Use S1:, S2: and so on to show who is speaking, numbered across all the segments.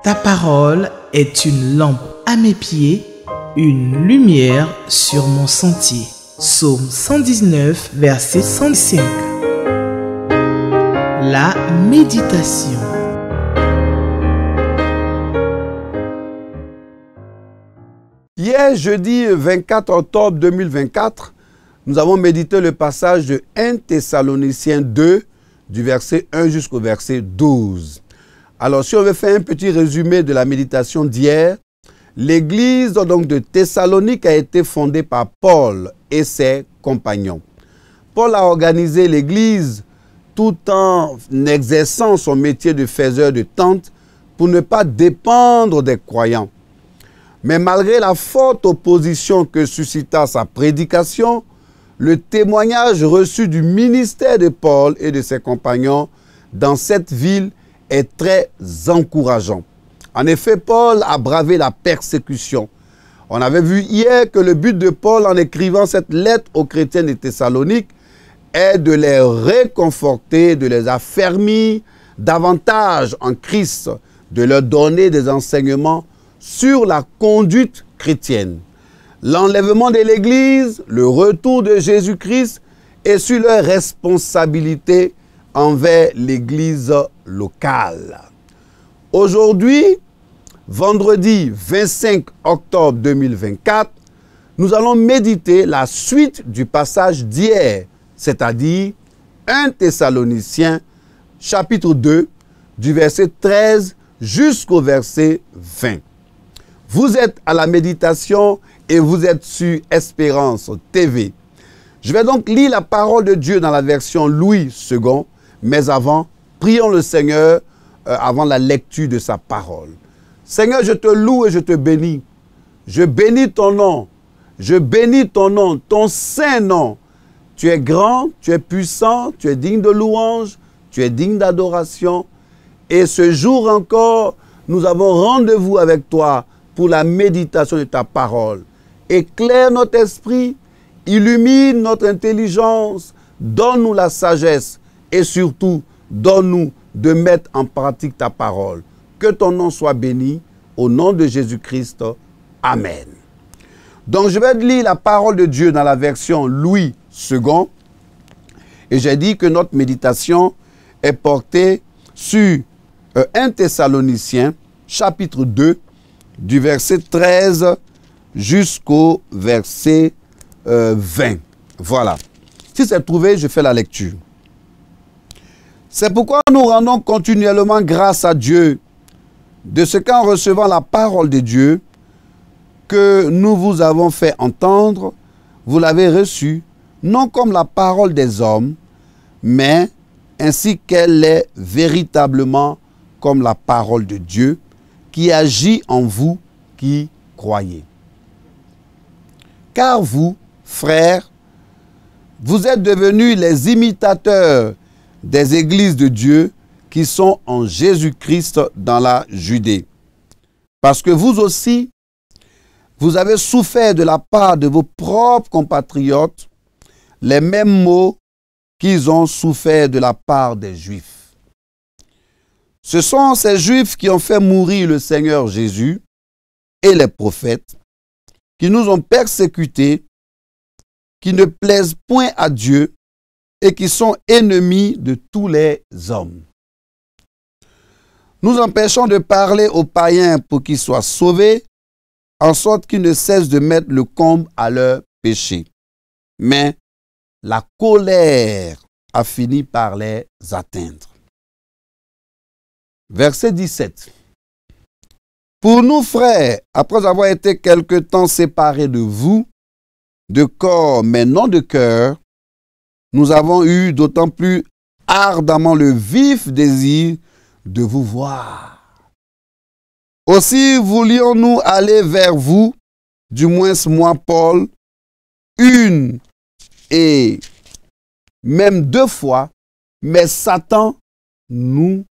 S1: Ta parole est une lampe à mes pieds, une lumière sur mon sentier. Psaume 119, verset 105. La méditation.
S2: Hier, jeudi 24 octobre 2024, nous avons médité le passage de 1 Thessaloniciens 2, du verset 1 jusqu'au verset 12. Alors, si on veut faire un petit résumé de la méditation d'hier, l'église donc de Thessalonique a été fondée par Paul et ses compagnons. Paul a organisé l'église tout en exerçant son métier de faiseur de tentes pour ne pas dépendre des croyants. Mais malgré la forte opposition que suscita sa prédication, le témoignage reçu du ministère de Paul et de ses compagnons dans cette ville est très encourageant. En effet, Paul a bravé la persécution. On avait vu hier que le but de Paul en écrivant cette lettre aux chrétiens de Thessalonique est de les réconforter, de les affermir davantage en Christ, de leur donner des enseignements sur la conduite chrétienne. L'enlèvement de l'Église, le retour de Jésus-Christ et sur leur responsabilité envers l'Église locale. Aujourd'hui, vendredi 25 octobre 2024, nous allons méditer la suite du passage d'hier, c'est-à-dire 1 Thessaloniciens chapitre 2, du verset 13 jusqu'au verset 20. Vous êtes à la méditation et vous êtes sur Espérance TV. Je vais donc lire la parole de Dieu dans la version Louis II, mais avant, prions le Seigneur avant la lecture de sa parole. Seigneur, je te loue et je te bénis. Je bénis ton nom. Je bénis ton nom, ton saint nom. Tu es grand, tu es puissant, tu es digne de louange, tu es digne d'adoration. Et ce jour encore, nous avons rendez-vous avec toi pour la méditation de ta parole. Éclaire notre esprit, illumine notre intelligence, donne-nous la sagesse et surtout, donne-nous de mettre en pratique ta parole. Que ton nom soit béni, au nom de Jésus-Christ. Amen. Donc, je vais lire la parole de Dieu dans la version Louis II. Et j'ai dit que notre méditation est portée sur 1 Thessaloniciens, chapitre 2, du verset 13 jusqu'au verset 20. Voilà. Si c'est trouvé, je fais la lecture. C'est pourquoi nous rendons continuellement grâce à Dieu de ce qu'en recevant la parole de Dieu que nous vous avons fait entendre, vous l'avez reçue, non comme la parole des hommes, mais ainsi qu'elle est véritablement comme la parole de Dieu, qui agit en vous qui croyez. Car vous, frères, vous êtes devenus les imitateurs des églises de Dieu qui sont en Jésus-Christ dans la Judée. Parce que vous aussi, vous avez souffert de la part de vos propres compatriotes les mêmes maux qu'ils ont souffert de la part des Juifs. Ce sont ces Juifs qui ont fait mourir le Seigneur Jésus et les prophètes, qui nous ont persécutés, qui ne plaisent point à Dieu et qui sont ennemis de tous les hommes. Nous empêchons de parler aux païens pour qu'ils soient sauvés, en sorte qu'ils ne cessent de mettre le comble à leurs péchés. Mais la colère a fini par les atteindre. Verset 17. Pour nous, frères, après avoir été quelque temps séparés de vous, de corps mais non de cœur, nous avons eu d'autant plus ardemment le vif désir de vous voir. Aussi voulions-nous aller vers vous, du moins moi, Paul, une et même deux fois, mais Satan nous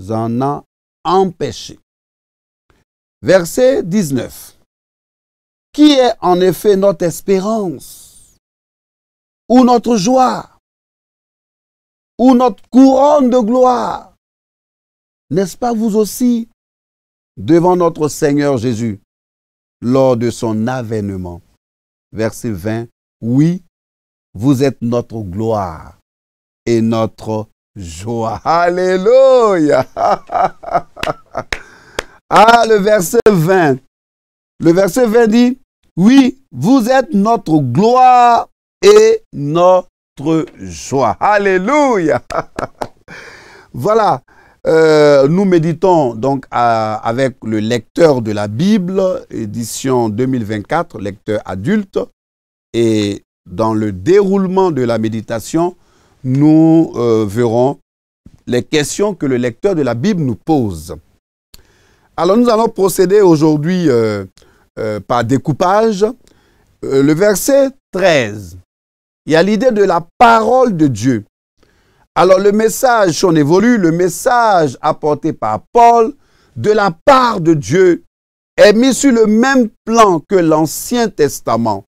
S2: en a empêchés. Verset 19. Qui est en effet notre espérance, ou notre joie, ou notre couronne de gloire? N'est-ce pas vous aussi devant notre Seigneur Jésus lors de son avènement. Verset 20. Oui, vous êtes notre gloire et notre joie. Alléluia. Ah, le verset 20. Le verset 20 dit, oui, vous êtes notre gloire et notre joie. Alléluia. Voilà. Nous méditons donc avec le lecteur de la Bible, édition 2024, lecteur adulte. Et dans le déroulement de la méditation, nous verrons les questions que le lecteur de la Bible nous pose. Alors nous allons procéder aujourd'hui par découpage. Le verset 13, il y a l'idée de la parole de Dieu. Alors le message, si on évolue, le message apporté par Paul de la part de Dieu est mis sur le même plan que l'Ancien Testament.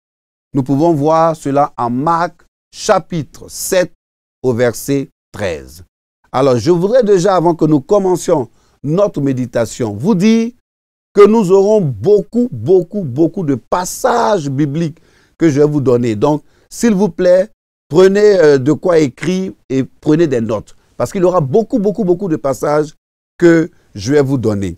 S2: Nous pouvons voir cela en Marc chapitre 7 au verset 13. Alors je voudrais déjà, avant que nous commencions notre méditation, vous dire que nous aurons beaucoup de passages bibliques que je vais vous donner. Donc, s'il vous plaît, prenez de quoi écrire et prenez des notes. Parce qu'il y aura beaucoup de passages que je vais vous donner.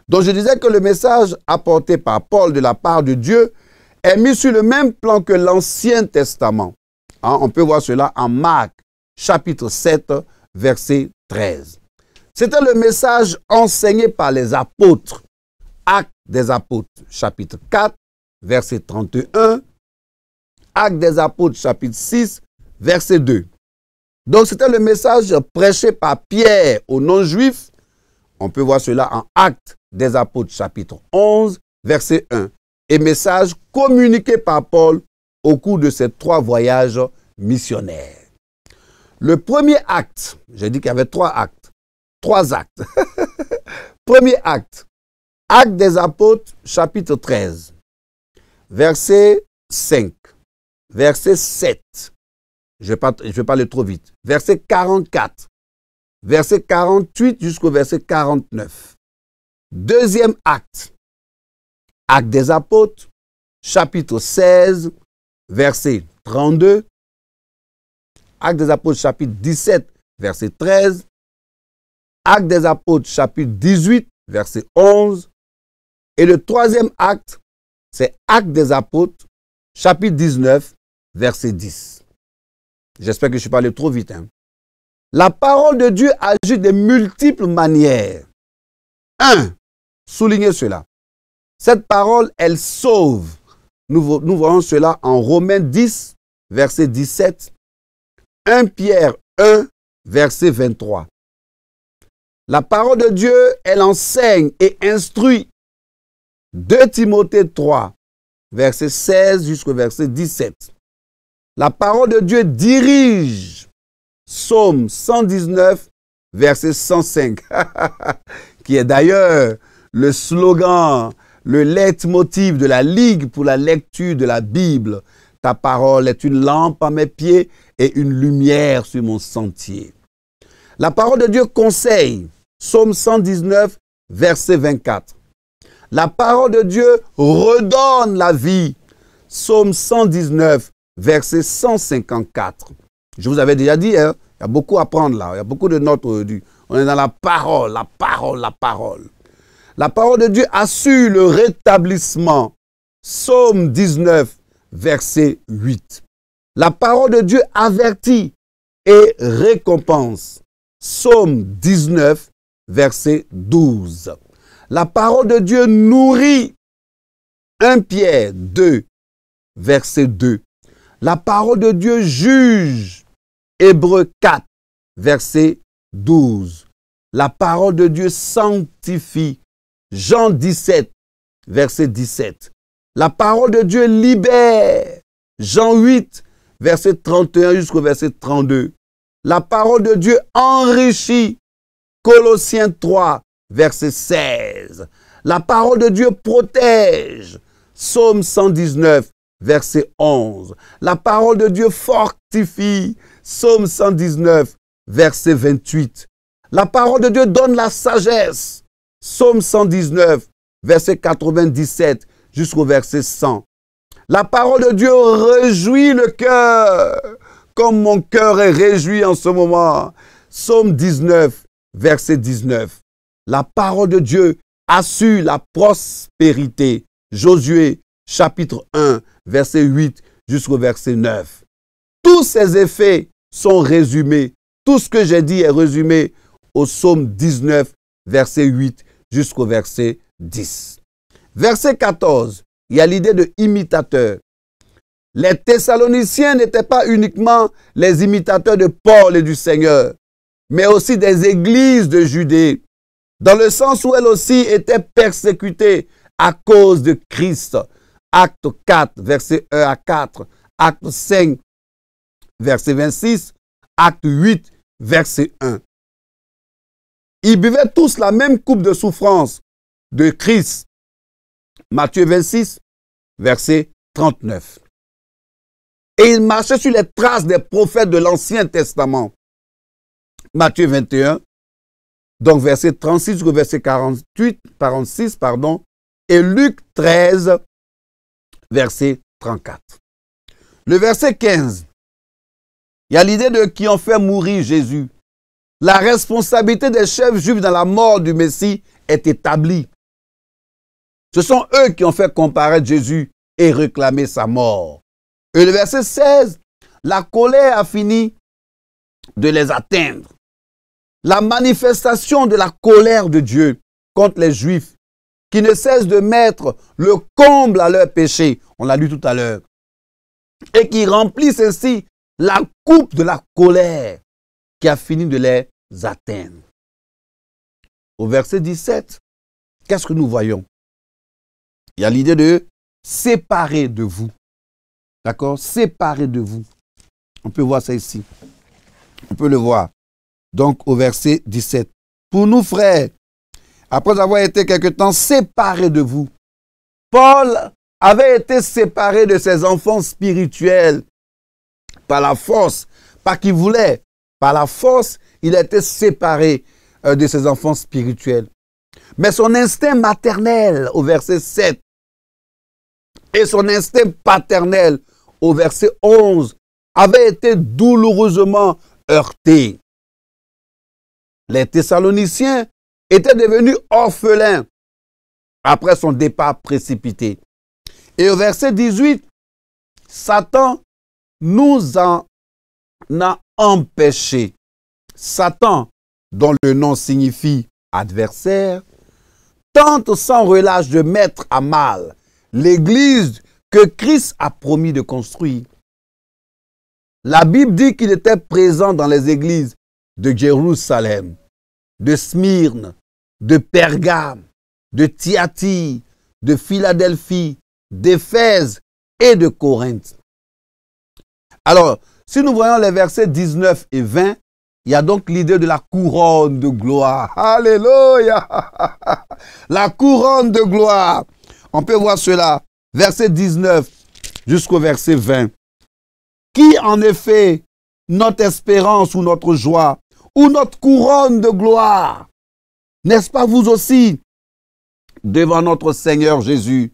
S2: Donc, je disais que le message apporté par Paul de la part de Dieu est mis sur le même plan que l'Ancien Testament. Hein, on peut voir cela en Marc, chapitre 7, verset 13. C'était le message enseigné par les apôtres. Actes des apôtres, chapitre 4, verset 31. Actes des apôtres, chapitre 6, verset 2. Donc, c'était le message prêché par Pierre aux non-juifs. On peut voir cela en Actes des apôtres, chapitre 11, verset 1. Et message communiqué par Paul au cours de ces 3 voyages missionnaires. Le premier acte, j'ai dit qu'il y avait 3 actes. 3 actes. Premier acte. Acte des apôtres, chapitre 13. Verset 5. Verset 7. Je vais pas aller trop vite. Verset 44. Verset 48 jusqu'au verset 49. Deuxième acte. Acte des apôtres, chapitre 16, verset 32. Acte des apôtres, chapitre 17, verset 13. Acte des apôtres, chapitre 18, verset 11. Et le troisième acte, c'est Acte des apôtres, chapitre 19, verset 10. J'espère que je ne suis pas allé trop vite. Hein. La parole de Dieu agit de multiples manières. 1. Soulignez cela. Cette parole, elle sauve. Nous voyons cela en Romains 10, verset 17. 1 Pierre 1, verset 23. La parole de Dieu, elle enseigne et instruit. 2 Timothée 3, verset 16 jusqu'au verset 17. La parole de Dieu dirige. Psaume 119, verset 105, qui est d'ailleurs le slogan, le leitmotiv de la Ligue pour la lecture de la Bible. Ta parole est une lampe à mes pieds et une lumière sur mon sentier. La parole de Dieu conseille. Psaume 119, verset 24. La parole de Dieu redonne la vie. Psaume 119, verset 154. Je vous avais déjà dit, hein, il y a beaucoup à prendre là. Il y a beaucoup de notes aujourd'hui. On est dans la parole, la parole, la parole. La parole de Dieu assure le rétablissement. Psaume 19, verset 8. La parole de Dieu avertit et récompense. Psaume 19, verset 12. La parole de Dieu nourrit. 1 Pierre 2, verset 2. La parole de Dieu juge. Hébreux 4, verset 12. La parole de Dieu sanctifie. Jean 17, verset 17. La parole de Dieu libère. Jean 8, verset 31 jusqu'au verset 32. La parole de Dieu enrichit. Colossiens 3, verset 16. La parole de Dieu protège. Psaume 119, verset 11. La parole de Dieu fortifie. Psaume 119, verset 28. La parole de Dieu donne la sagesse. Psaume 119, verset 97 jusqu'au verset 100. La parole de Dieu réjouit le cœur, comme mon cœur est réjoui en ce moment. Psaume 19, verset 19. La parole de Dieu assure la prospérité. Josué, chapitre 1, verset 8 jusqu'au verset 9. Tous ces effets sont résumés. Tout ce que j'ai dit est résumé au psaume 19, verset 8 jusqu'au verset 10. Verset 14, il y a l'idée de imitateur. Les Thessaloniciens n'étaient pas uniquement les imitateurs de Paul et du Seigneur, mais aussi des églises de Judée, dans le sens où elles aussi étaient persécutées à cause de Christ. Acte 4, verset 1 à 4, Acte 5, verset 26, Acte 8, verset 1. Ils buvaient tous la même coupe de souffrance de Christ. Matthieu 26, verset 39. Et ils marchaient sur les traces des prophètes de l'Ancien Testament. Matthieu 21, donc verset 36 jusqu'au verset 46, et Luc 13, verset 34. Le verset 15, il y a l'idée de qui ont fait mourir Jésus. La responsabilité des chefs juifs dans la mort du Messie est établie. Ce sont eux qui ont fait comparaître Jésus et réclamer sa mort. Et le verset 16, la colère a fini de les atteindre. La manifestation de la colère de Dieu contre les Juifs qui ne cessent de mettre le comble à leur péché, on l'a lu tout à l'heure, et qui remplissent ainsi la coupe de la colère qui a fini de les atteindre. Au verset 17, qu'est-ce que nous voyons? Il y a l'idée de séparer de vous. D'accord? Séparer de vous. On peut voir ça ici. On peut le voir. Donc, au verset 17. Pour nous, frères, après avoir été quelque temps séparés de vous, Paul avait été séparé de ses enfants spirituels par la force, pas qu'il voulait. Par la force, il a été séparé de ses enfants spirituels. Mais son instinct maternel, au verset 7, et son instinct paternel, au verset 11, avait été douloureusement heurté. Les Thessaloniciens étaient devenus orphelins après son départ précipité. Et au verset 18, Satan nous en a empêchés. Satan, dont le nom signifie adversaire, tente sans relâche de mettre à mal l'église que Christ a promis de construire. La Bible dit qu'il était présent dans les églises de Jérusalem, de Smyrne, de Pergame, de Thyatire, de Philadelphie, d'Éphèse et de Corinthe. Alors, si nous voyons les versets 19 et 20, il y a donc l'idée de la couronne de gloire. Alléluia! La couronne de gloire. On peut voir cela, verset 19 jusqu'au verset 20. Qui en effet notre espérance ou notre joie ou notre couronne de gloire? N'est-ce pas vous aussi devant notre Seigneur Jésus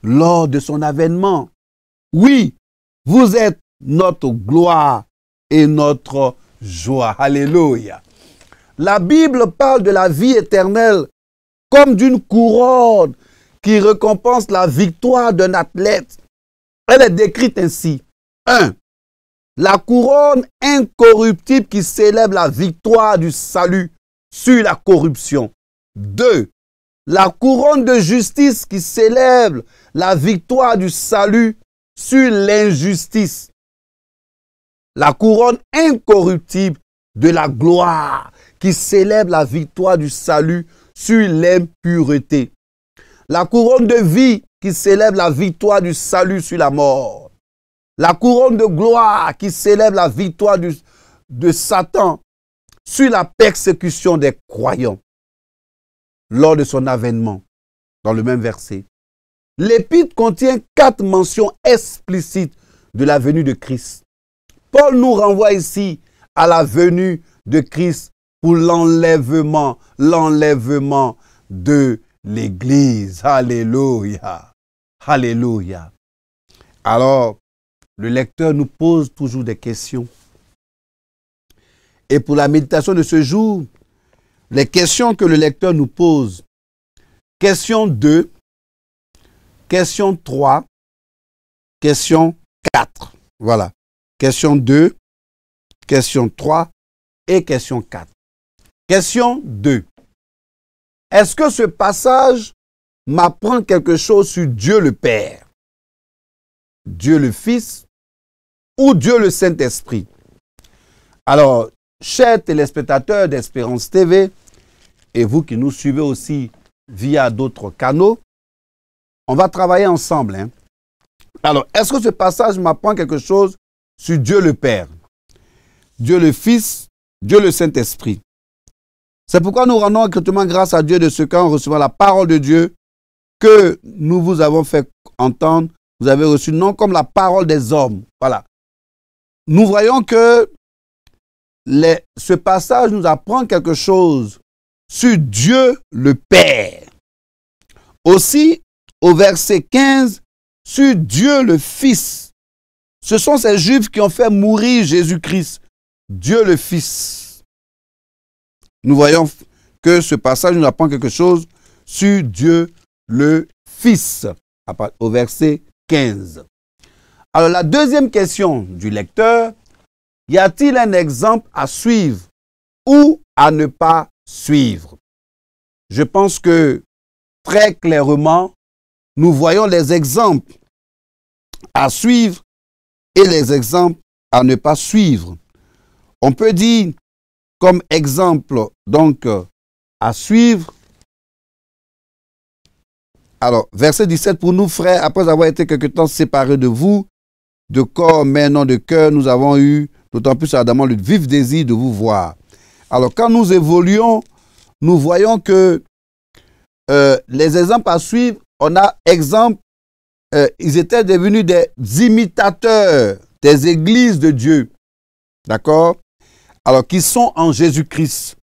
S2: lors de son avènement? Oui, vous êtes notre gloire et notre joie. Alléluia. La Bible parle de la vie éternelle comme d'une couronne qui récompense la victoire d'un athlète. Elle est décrite ainsi. 1. La couronne incorruptible qui célèbre la victoire du salut sur la corruption. 2. La couronne de justice qui célèbre la victoire du salut sur l'injustice. La couronne incorruptible de la gloire qui célèbre la victoire du salut sur l'impureté. La couronne de vie qui célèbre la victoire du salut sur la mort. La couronne de gloire qui célèbre la victoire de Satan sur la persécution des croyants lors de son avènement, dans le même verset. L'épître contient 4 mentions explicites de la venue de Christ. Paul nous renvoie ici à la venue de Christ pour l'enlèvement de l'Église. Alléluia. Alléluia. Alors, le lecteur nous pose toujours des questions. Et pour la méditation de ce jour, les questions que le lecteur nous pose, question 2, question 3, question 4. Voilà. Question 2, question 3 et question 4. Question 2. Est-ce que ce passage m'apprend quelque chose sur Dieu le Père, Dieu le Fils ou Dieu le Saint-Esprit? Alors, chers téléspectateurs d'Espérance TV, et vous qui nous suivez aussi via d'autres canaux, on va travailler ensemble. Hein? Alors, est-ce que ce passage m'apprend quelque chose sur Dieu le Père, Dieu le Fils, Dieu le Saint-Esprit? C'est pourquoi nous rendons gratuitement grâce à Dieu de ce qu'en recevant la parole de Dieu que nous vous avons fait entendre, vous avez reçu non comme la parole des hommes. Voilà. Nous voyons que ce passage nous apprend quelque chose sur Dieu le Père. Aussi, au verset 15, sur Dieu le Fils. Ce sont ces Juifs qui ont fait mourir Jésus-Christ, Dieu le Fils. Nous voyons que ce passage nous apprend quelque chose sur Dieu le Fils, au verset 15. Alors la deuxième question du lecteur, y a-t-il un exemple à suivre ou à ne pas suivre? Je pense que très clairement, nous voyons les exemples à suivre et les exemples à ne pas suivre. On peut dire comme exemple, donc, à suivre. Alors, verset 17, pour nous, frères, après avoir été quelque temps séparés de vous, de corps, mais non de cœur, nous avons eu, d'autant plus ardemment, le vif désir de vous voir. Alors, quand nous évoluons, nous voyons que les exemples à suivre, on a exemple, ils étaient devenus des imitateurs des églises de Dieu. D'accord? Alors, qui sont en Jésus-Christ.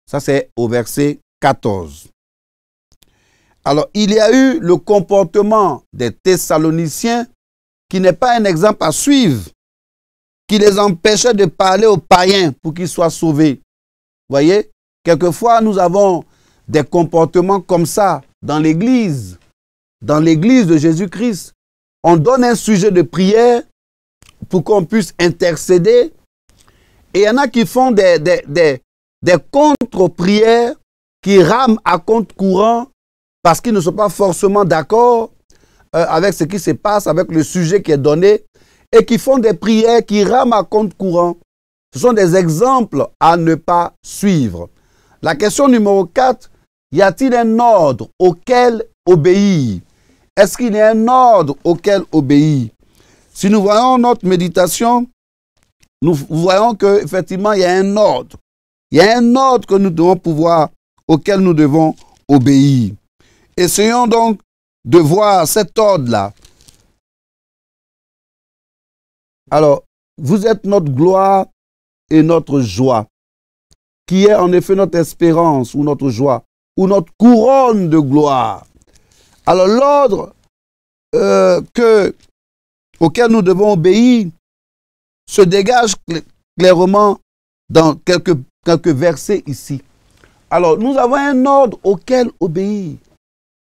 S2: Ça, c'est au verset 14. Alors, il y a eu le comportement des Thessaloniciens qui n'est pas un exemple à suivre, qui les empêchait de parler aux païens pour qu'ils soient sauvés. Vous voyez, quelquefois, nous avons des comportements comme ça dans l'Église de Jésus-Christ. On donne un sujet de prière pour qu'on puisse intercéder. Et il y en a qui font des contre-prières, qui rament à compte courant parce qu'ils ne sont pas forcément d'accord avec ce qui se passe, avec le sujet qui est donné, et qui font des prières qui rament à compte courant. Ce sont des exemples à ne pas suivre. La question numéro 4, y a-t-il un ordre auquel obéir? Est-ce qu'il y a un ordre auquel obéir? Si nous voyons notre méditation, nous voyons qu'effectivement, il y a un ordre. Il y a un ordre que nous devons auquel nous devons obéir. Essayons donc de voir cet ordre-là. Alors, vous êtes notre gloire et notre joie, qui est en effet notre espérance ou notre joie, ou notre couronne de gloire. Alors, l'ordre auquel nous devons obéir se dégage clairement dans quelques versets ici. Alors, nous avons un ordre auquel obéir.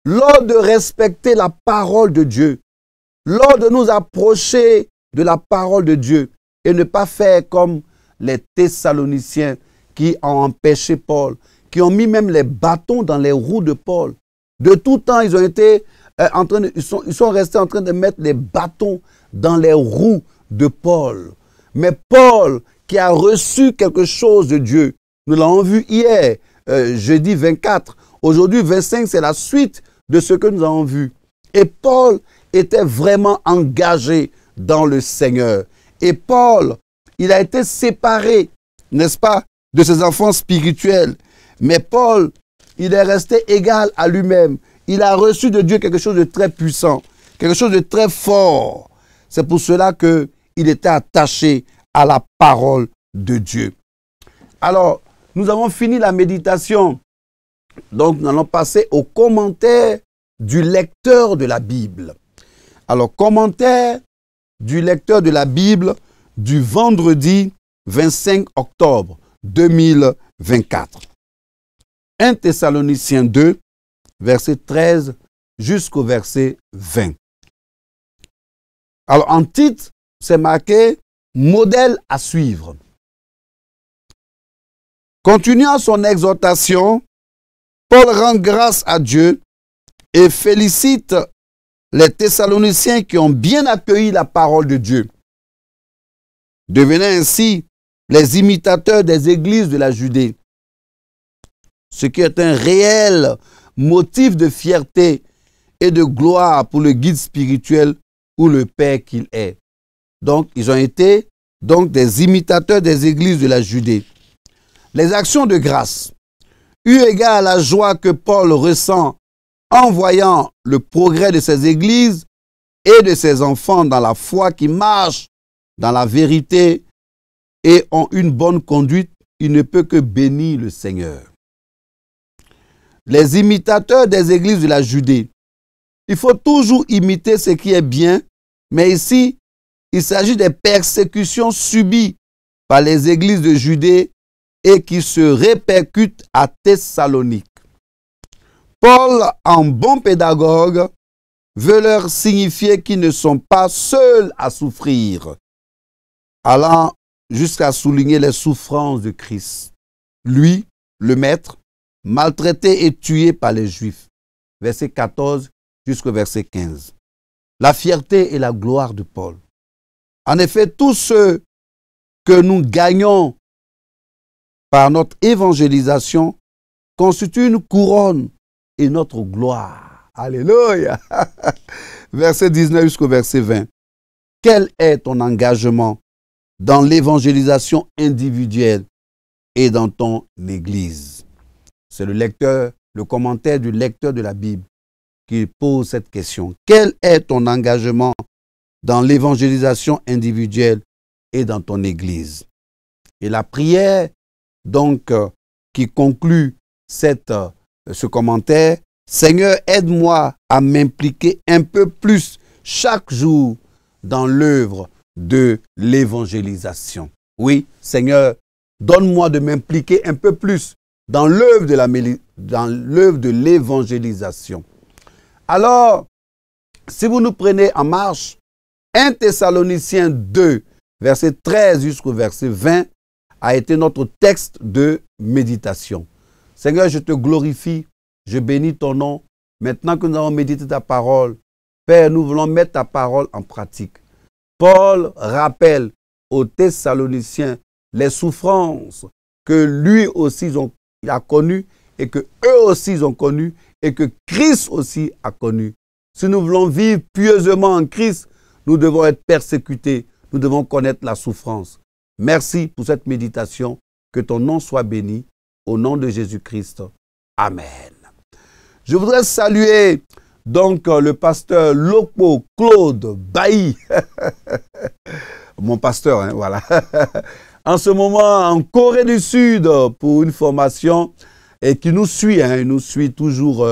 S2: L'ordre de respecter la parole de Dieu. L'ordre de nous approcher de la parole de Dieu et ne pas faire comme les Thessaloniciens qui ont empêché Paul, qui ont mis même les bâtons dans les roues de Paul. De tout temps, ils ont été ils sont restés en train de mettre les bâtons dans les roues de Paul. Mais Paul, qui a reçu quelque chose de Dieu, nous l'avons vu hier, jeudi 24. Aujourd'hui, 25, c'est la suite de ce que nous avons vu. Et Paul était vraiment engagé dans le Seigneur. Et Paul, il a été séparé, n'est-ce pas, de ses enfants spirituels. Mais Paul, il est resté égal à lui-même. Il a reçu de Dieu quelque chose de très puissant, quelque chose de très fort. C'est pour cela qu'il était attaché à la parole de Dieu. Alors, nous avons fini la méditation. Donc, nous allons passer au commentaire du lecteur de la Bible. Alors, commentaire du lecteur de la Bible du vendredi 25 octobre 2024. 1 Thessaloniciens 2, verset 13 jusqu'au verset 20. Alors, en titre, c'est marqué « Modèle à suivre ». Continuant son exhortation, Paul rend grâce à Dieu et félicite les Thessaloniciens qui ont bien accueilli la parole de Dieu, devenant ainsi les imitateurs des églises de la Judée, ce qui est un réel motif de fierté et de gloire pour le guide spirituel ou le père qu'il est. Donc, ils ont été des imitateurs des églises de la Judée. Les actions de grâce, eu égard à la joie que Paul ressent en voyant le progrès de ses églises et de ses enfants dans la foi qui marchent dans la vérité et ont une bonne conduite, il ne peut que bénir le Seigneur. Les imitateurs des églises de la Judée, il faut toujours imiter ce qui est bien, mais ici, il s'agit des persécutions subies par les églises de Judée et qui se répercutent à Thessalonique. Paul, en bon pédagogue, veut leur signifier qu'ils ne sont pas seuls à souffrir, allant jusqu'à souligner les souffrances de Christ. Lui, le maître, maltraité et tué par les Juifs. Verset 14 jusqu'au verset 15. La fierté et la gloire de Paul. En effet, tous ceux que nous gagnons par notre évangélisation constituent une couronne et notre gloire. Alléluia. Verset 19 jusqu'au verset 20. Quel est ton engagement dans l'évangélisation individuelle et dans ton église? C'est le commentaire du lecteur de la Bible qui pose cette question. Quel est ton engagement dans l'évangélisation individuelle et dans ton église? Et la prière, donc, qui conclut ce commentaire, Seigneur, aide-moi à m'impliquer un peu plus chaque jour dans l'œuvre de l'évangélisation. Oui, Seigneur, donne-moi de m'impliquer un peu plus dans l'œuvre de l'évangélisation. Alors, si vous nous prenez en marche, 1 Thessaloniciens 2, verset 13 jusqu'au verset 20, a été notre texte de méditation. Seigneur, je te glorifie, je bénis ton nom. Maintenant que nous avons médité ta parole, Père, nous voulons mettre ta parole en pratique. Paul rappelle aux Thessaloniciens les souffrances que lui aussi a connues et que eux aussi ont connues et que Christ aussi a connues. Si nous voulons vivre pieusement en Christ, nous devons être persécutés, nous devons connaître la souffrance. Merci pour cette méditation. Que ton nom soit béni. Au nom de Jésus-Christ. Amen. Je voudrais saluer donc le pasteur Lopo Claude Bailly. Mon pasteur, hein, voilà. En ce moment, en Corée du Sud, pour une formation et qui nous suit. Il nous suit toujours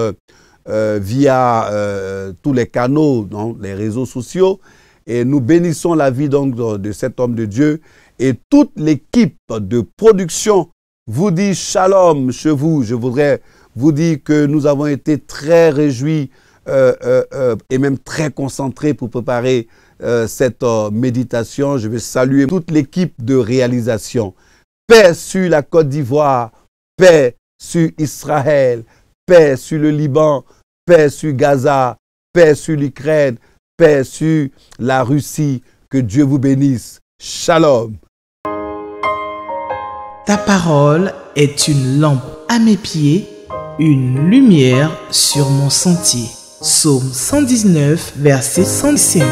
S2: via tous les canaux, donc, les réseaux sociaux. Et nous bénissons la vie donc de cet homme de Dieu. Et toute l'équipe de production vous dit shalom chez vous. Je voudrais vous dire que nous avons été très réjouis et même très concentrés pour préparer cette méditation. Je vais saluer toute l'équipe de réalisation. Paix sur la Côte d'Ivoire, paix sur Israël, paix sur le Liban, paix sur Gaza, paix sur l'Ukraine, paix sur la Russie. Que Dieu vous bénisse. Shalom.
S1: Ta parole est une lampe à mes pieds, une lumière sur mon sentier. Psaume 119, verset 105.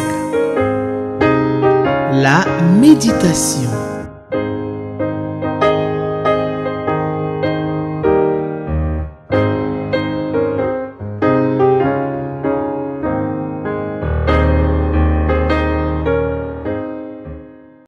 S1: La méditation.